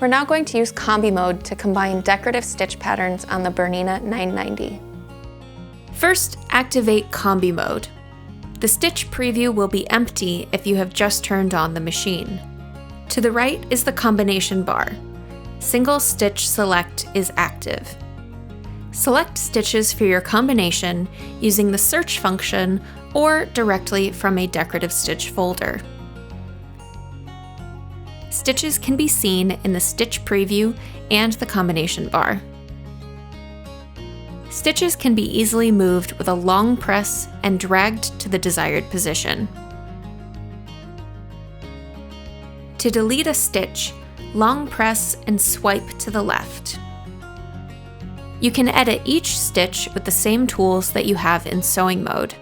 We're now going to use Combi Mode to combine decorative stitch patterns on the Bernina 990. First, activate Combi Mode. The stitch preview will be empty if you have just turned on the machine. To the right is the combination bar. Single Stitch Select is active. Select stitches for your combination using the search function or directly from a decorative stitch folder. Stitches can be seen in the stitch preview and the combination bar. Stitches can be easily moved with a long press and dragged to the desired position. To delete a stitch, long press and swipe to the left. You can edit each stitch with the same tools that you have in sewing mode.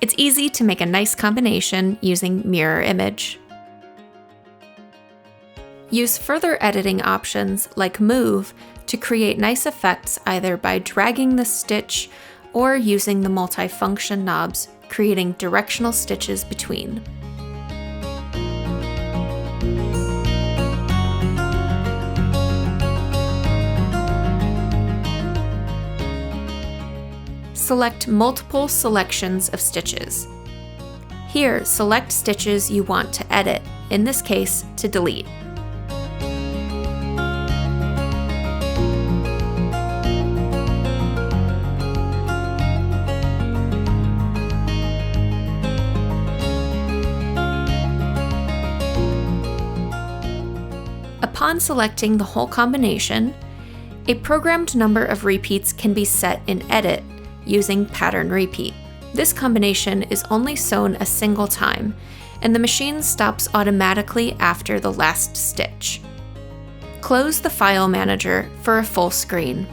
It's easy to make a nice combination using mirror image. Use further editing options like Move to create nice effects either by dragging the stitch or using the multifunction knobs, creating directional stitches between. Select multiple selections of stitches. Here, select stitches you want to edit, in this case, to delete. Upon selecting the whole combination, a programmed number of repeats can be set in Edit using Pattern Repeat. This combination is only sewn a single time, and the machine stops automatically after the last stitch. Close the File Manager for a full screen.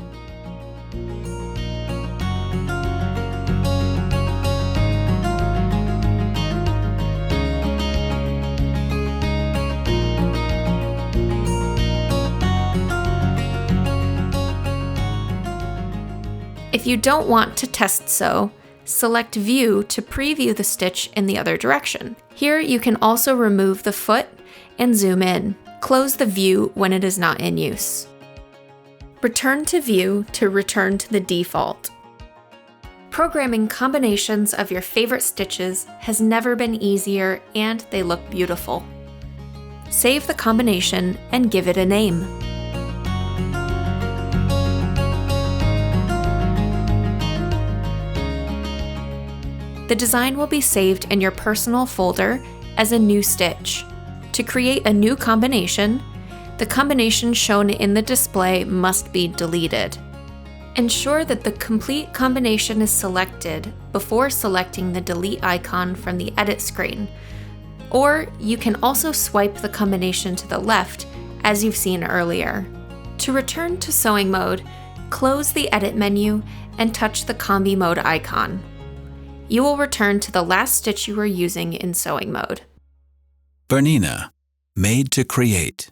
If you don't want to test sew, select View to preview the stitch in the other direction. Here you can also remove the foot and zoom in. Close the view when it is not in use. Return to View to return to the default. Programming combinations of your favorite stitches has never been easier, and they look beautiful. Save the combination and give it a name. The design will be saved in your personal folder as a new stitch. To create a new combination, the combination shown in the display must be deleted. Ensure that the complete combination is selected before selecting the delete icon from the edit screen, or you can also swipe the combination to the left as you've seen earlier. To return to sewing mode, close the edit menu and touch the Combi Mode icon. You will return to the last stitch you were using in sewing mode. Bernina, made to create.